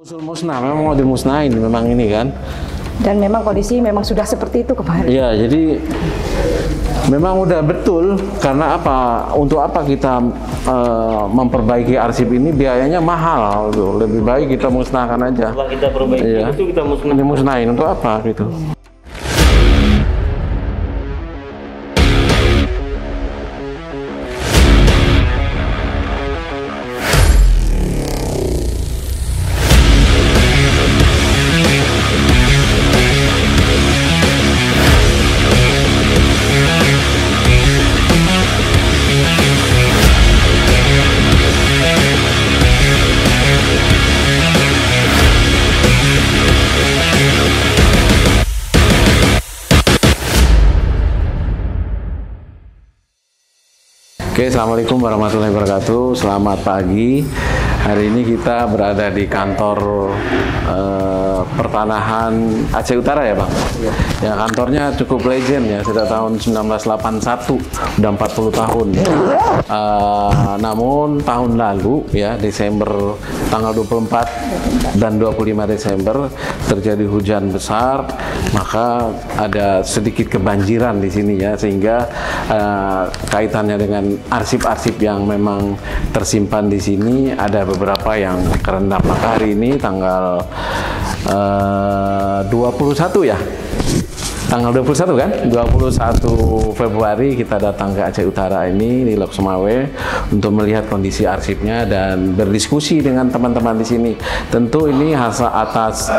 Usul musnah, memang mau dimusnahin memang ini kan. Dan memang kondisi memang sudah seperti itu kemarin. Iya, jadi memang udah betul. Karena apa? Untuk apa kita memperbaiki arsip ini, biayanya mahal tuh. Lebih baik kita musnahkan aja. Setelah kita perbaiki itu kita musnahkan. Dimusnahin untuk apa gitu? Oke, assalamualaikum warahmatullahi wabarakatuh. Selamat pagi. Hari ini kita berada di kantor pertanahan Aceh Utara ya, Bang? Ya, kantornya cukup legend ya, sudah tahun 1981, udah 40 tahun. Namun tahun lalu ya, Desember tanggal 24 dan 25 Desember terjadi hujan besar, maka ada sedikit kebanjiran di sini ya, sehingga kaitannya dengan arsip-arsip yang memang tersimpan di sini ada beberapa yang kerendam. Maka hari ini tanggal 21 ya, tanggal 21 kan? 21 Februari kita datang ke Aceh Utara ini di Lok Sumawe untuk melihat kondisi arsipnya dan berdiskusi dengan teman-teman di sini. Tentu ini hasil atas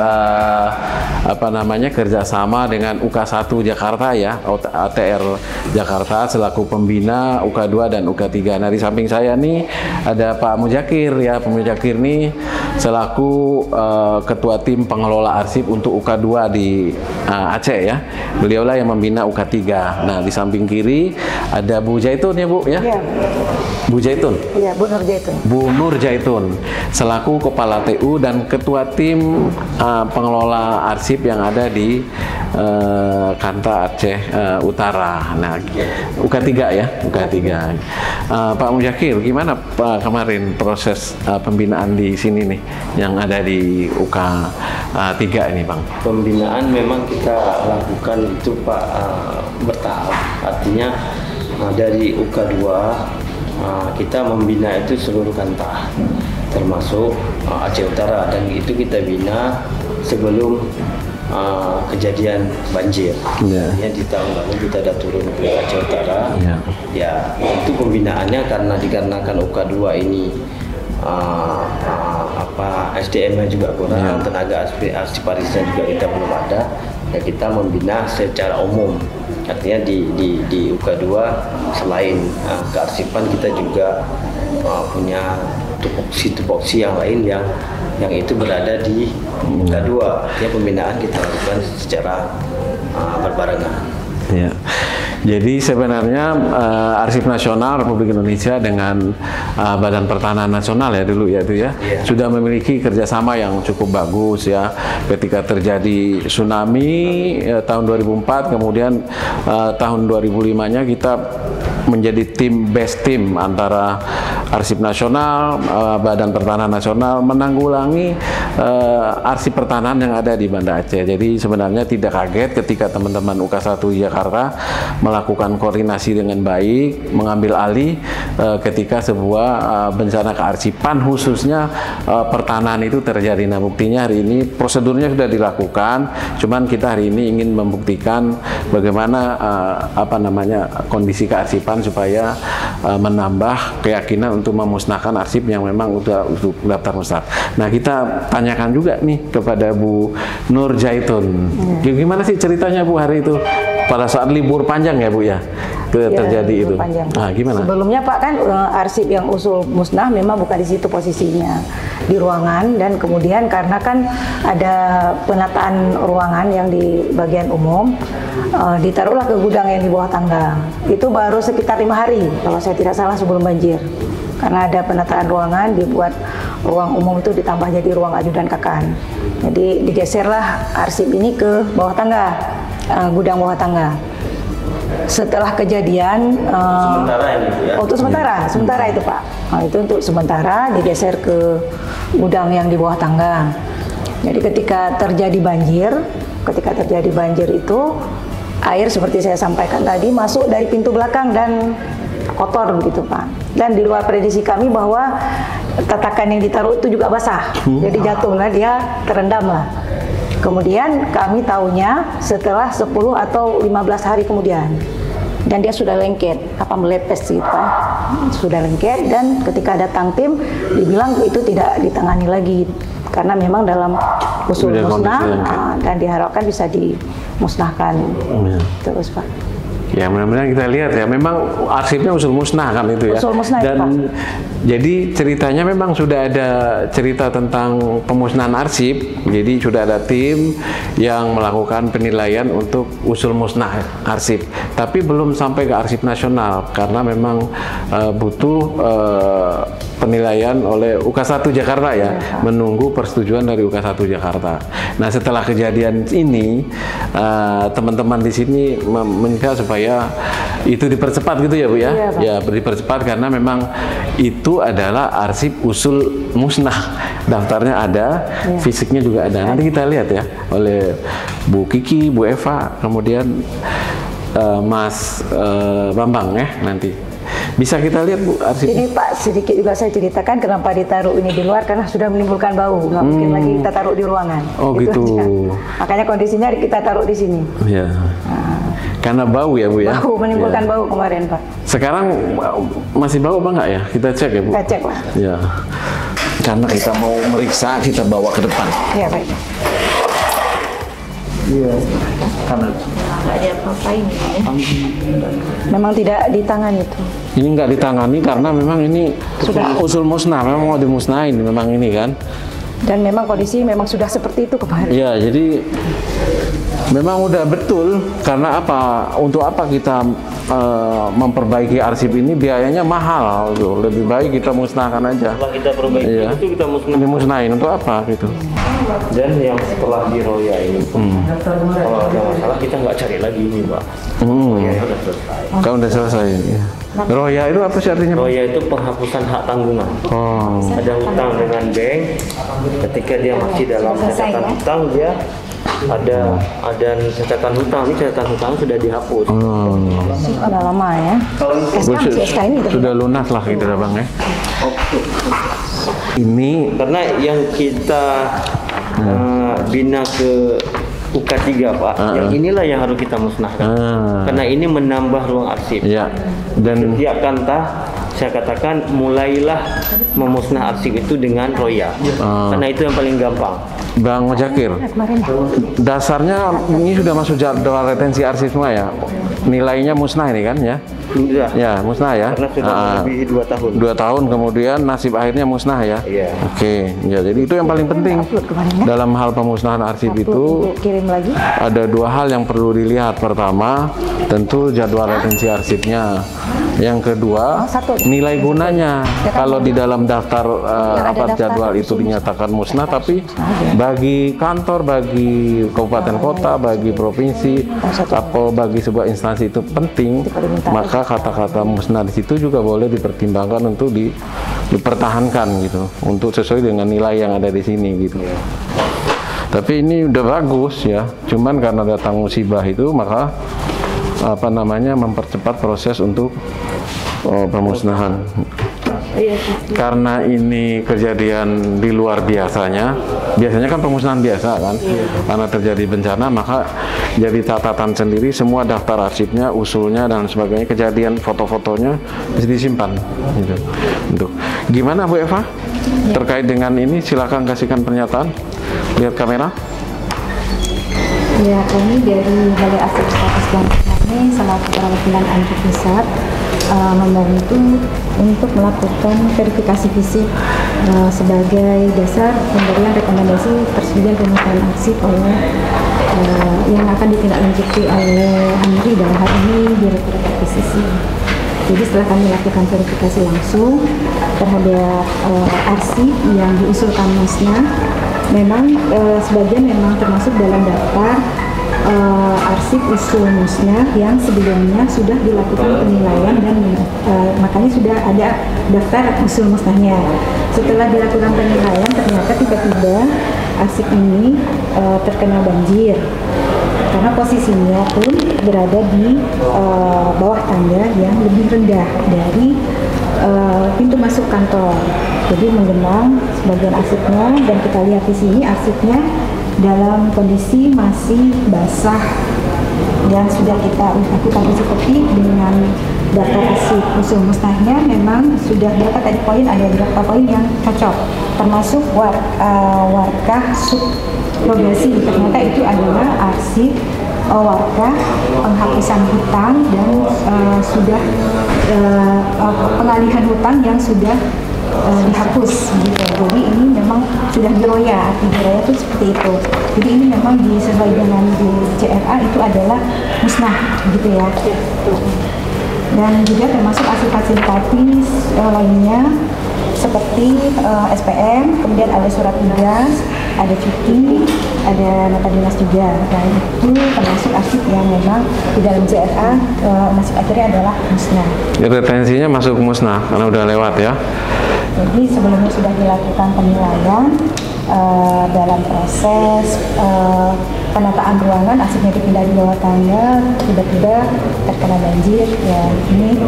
kerjasama dengan UK1 Jakarta ya, ATR Jakarta selaku pembina UK2 dan UK3. Nah, di samping saya nih ada Pak Mujakir ya. Pak Mujakir nih selaku ketua tim pengelola arsip untuk UK2 di Aceh ya. Beliaulah yang membina UK3. Nah, di samping kiri ada Bu Jaitun ya, Bu ya? Iya. Bu Jaitun? Iya, Bu Nur Jaitun. Bu Nur Jaitun selaku kepala TU dan ketua tim pengelola arsip yang ada di Kanta Aceh Utara. Nah, UK3 ya, UK3. Pak Mujakir, gimana Pak kemarin proses pembinaan di sini nih yang ada di UK3 ini, Bang? Pembinaan memang kita lakukan itu Pak bertahap. Artinya dari UK2 kita membina itu seluruh kanta, termasuk Aceh Utara, dan itu kita bina sebelum kejadian banjir. Ya, di tahun lalu kita ada turun ke Aceh Utara. Ya, itu pembinaannya karena dikarenakan UK2 ini SDM-nya juga kurang, tenaga arsiparisnya juga kita belum ada. Ya, kita membina secara umum. Artinya di UK2 selain kearsipan kita juga punya tupoksi yang lain yang itu berada di UK2. Ya, pembinaan kita lakukan secara berbarengan. Ya. Jadi sebenarnya Arsip Nasional Republik Indonesia dengan Badan Pertanahan Nasional ya dulu ya itu ya, sudah memiliki kerjasama yang cukup bagus ya. Ketika terjadi tsunami tahun 2004, kemudian tahun 2005-nya kita menjadi best team antara Arsip Nasional, Badan Pertanahan Nasional menanggulangi arsip pertanahan yang ada di Banda Aceh. Jadi sebenarnya tidak kaget ketika teman-teman UK1 Jakarta melakukan koordinasi dengan baik, mengambil alih ketika sebuah bencana kearsipan khususnya pertanahan itu terjadi. Nah, buktinya hari ini prosedurnya sudah dilakukan, cuman kita hari ini ingin membuktikan bagaimana kondisi kearsipan supaya menambah keyakinan untuk memusnahkan arsip yang memang udah daftar musnah. Nah, kita tanyakan juga nih kepada Bu Nur Jaitun. Gimana sih ceritanya Bu hari itu? Pada saat libur panjang ya Bu ya, terjadi itu. Nah, gimana? Sebelumnya Pak kan arsip yang usul musnah memang bukan di situ posisinya, di ruangan, dan kemudian karena kan ada penataan ruangan yang di bagian umum, ditaruhlah ke gudang yang di bawah tangga. Itu baru sekitar 5 hari kalau saya tidak salah sebelum banjir. Karena ada penataan ruangan, dibuat ruang umum itu ditambah jadi ruang ajudan kakan. Jadi digeserlah arsip ini ke bawah tangga. Gudang bawah tangga. Setelah kejadian sementara ini Bu ya? Untuk sementara itu Pak. Nah, itu untuk sementara digeser ke gudang yang di bawah tangga. Jadi ketika terjadi banjir itu air seperti saya sampaikan tadi masuk dari pintu belakang dan kotor begitu Pak. Dan di luar prediksi kami bahwa tatakan yang ditaruh itu juga basah. Jadi jatuhlah dia, terendam lah. Kemudian kami tahunya setelah 10 atau 15 hari kemudian. Dan dia sudah lengket, melepes gitu Pak. Sudah lengket, dan ketika datang tim dibilang itu tidak ditangani lagi. Karena memang dalam usul musnah dan diharapkan bisa dimusnahkan. Terus Pak. Ya mudah-mudahan kita lihat ya, memang arsipnya usul musnah kan itu ya. Usul musnah, dan Pak. Jadi ceritanya memang sudah ada cerita tentang pemusnahan arsip. Jadi sudah ada tim yang melakukan penilaian untuk usul musnah arsip. Tapi belum sampai ke arsip nasional karena memang butuh penilaian oleh UK1 Jakarta ya, menunggu persetujuan dari UK1 Jakarta. Nah setelah kejadian ini teman-teman di sini meminta supaya itu dipercepat gitu ya Bu ya? Iya, Pak. Ya dipercepat karena memang itu adalah arsip usul musnah. Daftarnya ada, fisiknya juga ada. Nanti kita lihat ya oleh Bu Kiki, Bu Eva, kemudian Mas Bambang ya nanti. Bisa kita lihat Bu arsip. Ini Pak, sedikit juga saya ceritakan kenapa ditaruh ini di luar, karena sudah menimbulkan bau. Nggak mungkin lagi kita taruh di ruangan. Oh gitu. Aja. Makanya kondisinya kita taruh di sini. Ya. Karena bau ya Bu ya? Bau, menimbulkan bau kemarin Pak. Sekarang masih bau apa enggak ya? Kita cek ya Bu? Kita cek lah. Ya. Karena kita mau meriksa, kita bawa ke depan. Iya baik. Iya. Karena Nggak ada apa-apa ini. Memang tidak ditangani itu. ini nggak ditangani karena memang ini Sudah. usul musnah, memang mau dimusnahin memang ini kan. Dan memang kondisi memang sudah seperti itu kemarin. Iya, jadi memang udah betul. Karena apa? Untuk apa kita memperbaiki arsip ini, biayanya mahal tuh. Lebih baik kita musnahkan aja. Setelah kita perbaiki itu kita musnah. Dimusnahin untuk apa gitu? Dan yang setelah diroya ini, kalau ada masalah kita nggak cari lagi ini Pak. Ya udah selesai. Kan udah selesai. Ya. Roya itu apa sih artinya? Roya itu penghapusan hak tanggungan. Oh. Ada hutang dengan bank, ketika dia masih dalam catatan hutang, dia ada catatan hutang, ini catatan hutang sudah dihapus. Sudah lama ya. SK ini Sudah lunas lah gitu ya Bang ya. Ini Karena yang kita bina ke UK3 Pak, yang inilah yang harus kita musnahkan. Karena ini menambah ruang arsip. ya, dan Setiap kantah saya katakan mulailah memusnah arsip itu dengan roya. Karena itu yang paling gampang. Bang Zakir, dasarnya ini sudah masuk jadwal retensi arsip semua ya? Nilainya musnah ini kan ya? Sudah. Ya, musnah ya? Karena sudah lebih 2 tahun. 2 tahun kemudian nasib akhirnya musnah ya? Iya. Oke, ya jadi itu yang paling penting. Dalam hal pemusnahan arsip itu kirim lagi. ada 2 hal yang perlu dilihat. Pertama, tentu jadwal retensi arsipnya. Yang kedua, nilai gunanya. Kalau di dalam daftar jadwal itu dinyatakan musnah, tapi bagi kantor, bagi kabupaten kota, bagi provinsi, atau bagi sebuah instansi itu penting, maka kata-kata musnah di situ juga boleh dipertimbangkan untuk dipertahankan gitu, untuk sesuai dengan nilai yang ada di sini gitu. Tapi ini udah bagus ya, cuman karena datang musibah itu maka mempercepat proses untuk pemusnahan. Karena ini kejadian di luar biasanya kan pemusnahan biasa kan, karena terjadi bencana maka jadi catatan sendiri, semua daftar arsipnya, usulnya dan sebagainya, kejadian foto-fotonya bisa disimpan gitu. Untuk gimana Bu Eva terkait dengan ini, silakan kasihkan pernyataan, lihat kamera. Ya, kami dari Balai Arsip Status Bangkane selaku perwakilan ANRI Pusat membantu untuk melakukan verifikasi fisik sebagai dasar pemberian rekomendasi persetujuan pemusnahan arsip oleh yang akan ditindaklanjuti oleh ANRI dalam hal ini Direktorat Akuisisi. Jadi setelah kami lakukan verifikasi langsung terhadap arsip yang diusulkan musnah, memang sebagian memang termasuk dalam daftar arsip usul musnah yang sebelumnya sudah dilakukan penilaian dan makanya sudah ada daftar usul musnahnya. Setelah dilakukan penilaian ternyata tiba-tiba arsip ini terkena banjir karena posisinya pun berada di bawah tangga yang lebih rendah dari pintu masuk kantor. Jadi menggenang sebagian arsipnya, dan kita lihat di sini arsipnya dalam kondisi masih basah dan sudah kita uji copy dengan daftar arsip usul musnahnya. Memang sudah berapa tadi poin, ada beberapa poin yang cocok, termasuk warkah subprogresi. Ternyata itu adalah arsip warkah penghapusan hutang dan sudah pengalihan hutang yang sudah dihapus gitu. Jadi ini memang sudah diroya, arti diroya itu seperti itu. Jadi ini memang sesuai dengan di CRA itu adalah musnah gitu ya. Dan juga termasuk arsip fasilitatif lainnya seperti SPM, kemudian ada surat tugas, ada cuti, ada nota dinas juga. Dan itu termasuk arsip yang memang di dalam CRA nasib akhirnya adalah musnah. Retensinya masuk musnah karena udah lewat ya. Jadi sebelumnya sudah dilakukan penilaian dalam proses penataan ruangan, arsipnya dipindah di bawah tangga, tiba-tiba terkena banjir. Ya, ini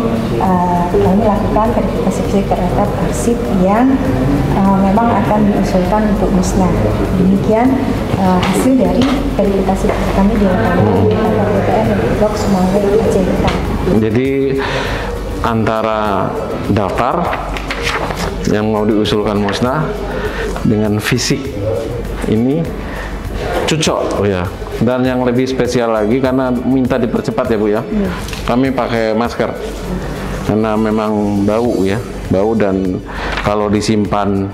kami lakukan verifikasi terhadap arsip yang memang akan diusulkan untuk musnah. Demikian hasil dari verifikasi kami di lapangan di kantor BPN dan Blok Semanggi Aceh. Jadi antara daftar yang mau diusulkan musnah dengan fisik ini cocok, ya. Dan yang lebih spesial lagi karena minta dipercepat ya Bu ya. Kami pakai masker karena memang bau ya, bau, dan kalau disimpan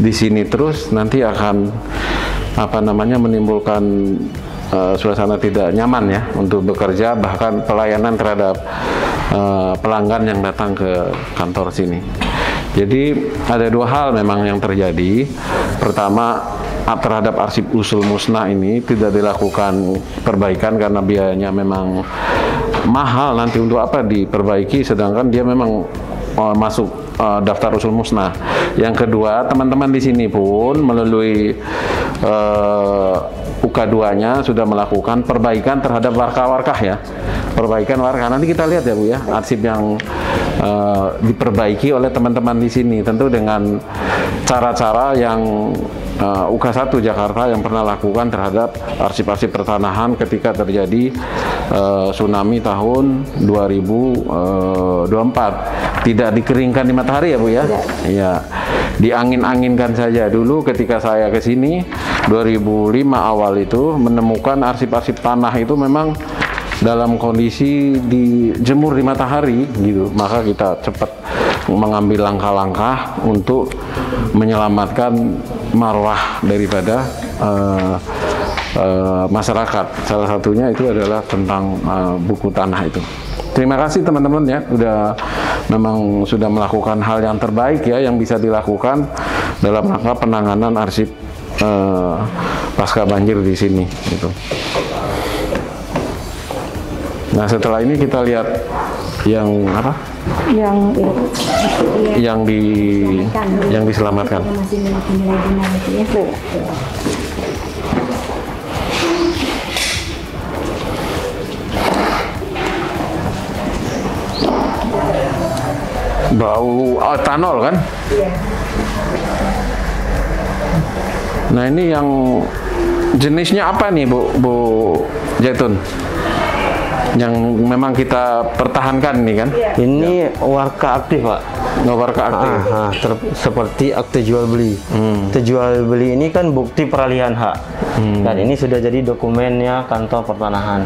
di sini terus nanti akan menimbulkan suasana tidak nyaman ya untuk bekerja, bahkan pelayanan terhadap pelanggan yang datang ke kantor sini. Jadi ada dua hal memang yang terjadi. Pertama, terhadap arsip usul musnah ini tidak dilakukan perbaikan karena biayanya memang mahal, nanti untuk apa diperbaiki, sedangkan dia memang masuk daftar usul musnah. Yang kedua, teman-teman di sini pun melalui UK2-nya sudah melakukan perbaikan terhadap warkah-warkah ya. Perbaikan warkah. Nanti kita lihat ya Bu ya, arsip yang diperbaiki oleh teman-teman di sini, tentu dengan cara-cara yang UK1 Jakarta yang pernah lakukan terhadap arsip-arsip pertanahan ketika terjadi tsunami tahun 2024. Tidak dikeringkan di matahari ya Bu ya? Iya. Diangin-anginkan saja dulu. Ketika saya ke sini 2005 awal itu menemukan arsip-arsip tanah itu memang dalam kondisi dijemur di matahari gitu, maka kita cepat mengambil langkah-langkah untuk menyelamatkan marwah daripada masyarakat. Salah satunya itu adalah tentang buku tanah itu. Terima kasih teman-teman ya, memang sudah melakukan hal yang terbaik ya yang bisa dilakukan dalam rangka penanganan arsip pasca banjir di sini gitu. Nah, setelah ini kita lihat yang apa? Yang diselamatkan. Bau etanol kan? Iya. Nah, ini yang jenisnya apa nih Bu Zaitun? Yang memang kita pertahankan nih kan? Ini warkah aktif Pak. Warkah aktif. Seperti akte jual beli. Akte jual beli ini kan bukti peralihan hak. Dan ini sudah jadi dokumennya kantor pertanahan.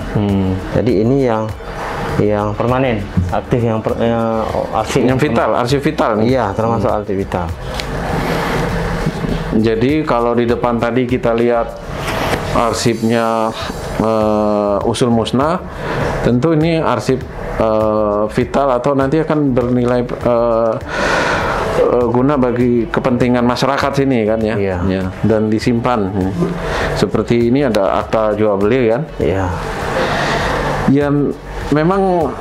Jadi ini yang permanen, aktif, arsip yang vital, arsip vital nih. Iya, termasuk arsip vital. Jadi kalau di depan tadi kita lihat arsipnya usul musnah, tentu ini arsip vital atau nanti akan bernilai guna bagi kepentingan masyarakat sini kan ya. Iya. Ya, dan disimpan. Seperti ini ada akta jual beli kan? Iya. Yang memang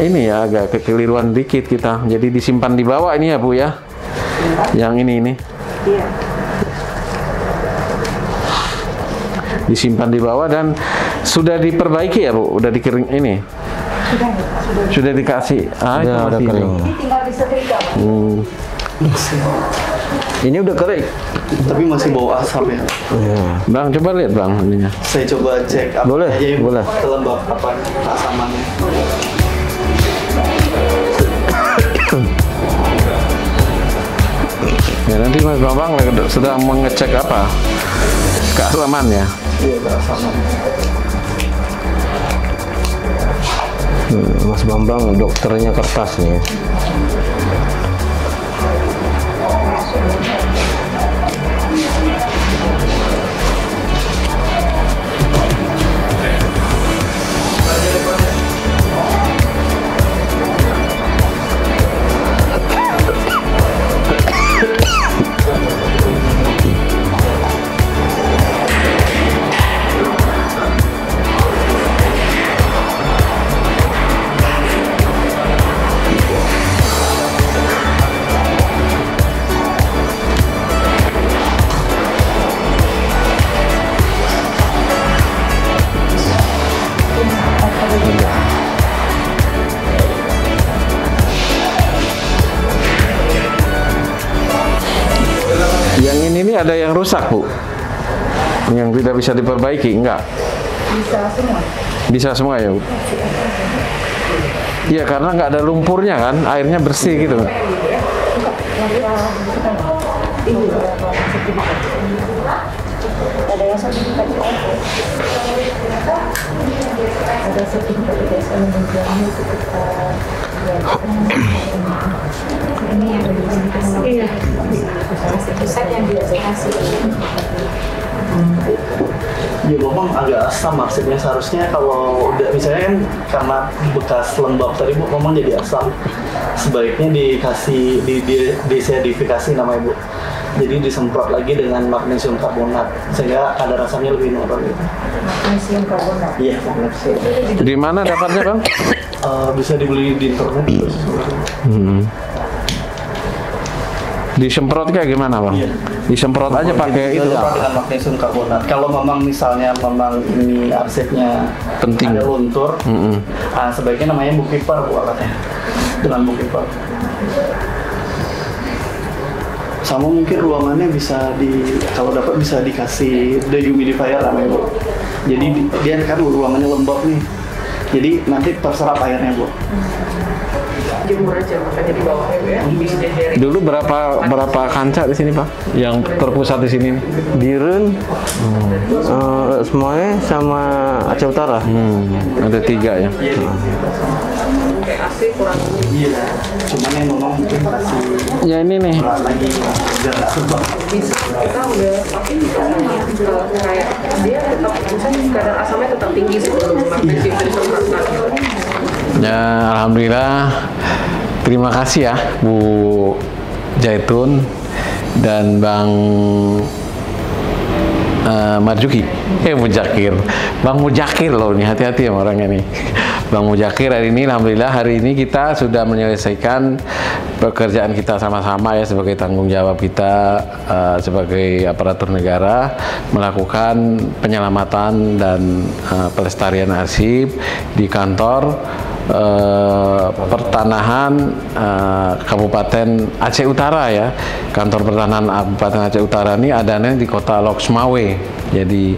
ini ya agak kekeliruan dikit kita. Jadi disimpan di bawah ini ya Bu ya. Yang ini. Iya. disimpan di bawah dan sudah diperbaiki ya Bu, udah dikering ini. Sudah dikasih. Udah kering. Ini tinggal disetrika. Ini udah kering, tapi masih bau asap ya. Bang, coba lihat Bang ininya. Saya coba cek apa Boleh, aja yang boleh. kelembapan asamannya. Ya nanti Mas Bambang sedang mengecek apa? Keasamannya. Iya, keasaman. Mas Bambang dokternya kertas nih. Yang ini ada yang rusak Bu, yang tidak bisa diperbaiki, enggak? Bisa semua. Bisa semua ya Bu? Iya karena nggak ada lumpurnya kan, airnya bersih gitu. Ada yang sertifikat. Ada sertifikat desa yang menjualnya sekitar. Ini yang iya. Pusat yang direstauasi. Ya memang agak asam maksudnya, seharusnya kalau udah misalnya kan karena bekas lembab tadi Bu, memang jadi asam. Sebaiknya dikasih disedifikasi namanya Bu. Jadi disemprot lagi dengan magnesium karbonat sehingga ada rasanya lebih nurun gitu. Magnesium karbonat. Iya, magnesium. Di mana dapatnya Bang? Bisa dibeli di internet. Disemprot kayak gimana Bang? Iya. Disemprot aja pakai itu. Disemprot dengan magnesium karbonat. Kalau memang misalnya ini arsipnya Penting. ada luntur, sebaiknya namanya bookkeeper Bu alatnya. Dengan bookkeeper. Sama mungkin ruangannya bisa kalau dapat bisa dikasih dehumidifier namanya Bu. Jadi dia kan ruangannya lembab nih. Jadi nanti terserap airnya Bu. Jemur aja makanya di bawah ya. Dulu berapa kancah di sini Pak? Yang terpusat di sini? Dirun, semuanya sama Aceh Utara. Ada 3 ya. Kayak AC kurang. Iya. Cuman yang memang mungkin kasih Ya ini nih. lagi biar nggak lembab. Bisa kita udah tapi kayak dia tetap misalnya kadar asamnya tetap tinggi sebelum magnesium disemprotkan. Ya alhamdulillah. Terima kasih ya Bu Jaitun dan Bang Marjuki. Mujakir. Bang Mujakir loh ini, hati-hati ya orangnya nih. Bang Mujakir alhamdulillah hari ini kita sudah menyelesaikan pekerjaan kita sama-sama ya sebagai tanggung jawab kita sebagai aparatur negara melakukan penyelamatan dan pelestarian arsip di kantor pertanahan Kabupaten Aceh Utara ya. Kantor pertanahan Kabupaten Aceh Utara ini adanya di kota Loksmawe. Jadi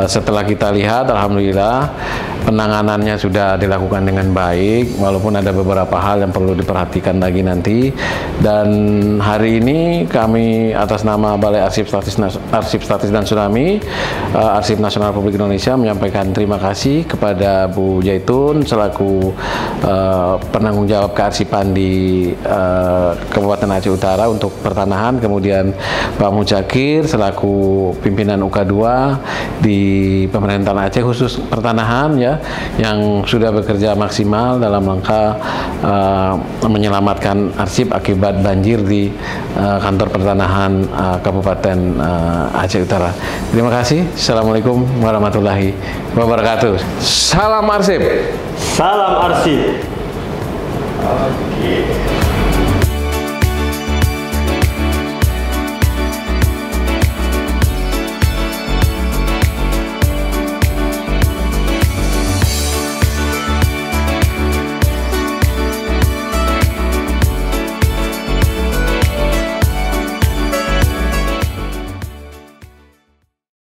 setelah kita lihat alhamdulillah penanganannya sudah dilakukan dengan baik walaupun ada beberapa hal yang perlu diperhatikan lagi nanti. Dan hari ini kami atas nama Balai Arsip Statis dan Tsunami Arsip Nasional Republik Indonesia menyampaikan terima kasih kepada Bu Jaitun selaku penanggung jawab kearsipan di Kabupaten Aceh Utara untuk pertanahan, kemudian Pak Mujakir selaku pimpinan UK2 di pemerintahan Aceh khusus pertanahan ya, yang sudah bekerja maksimal dalam rangka menyelamatkan arsip akibat banjir di kantor pertanahan Kabupaten Aceh Utara. Terima kasih. Assalamualaikum warahmatullahi wabarakatuh. Salam arsip. Salam arsip. Oke.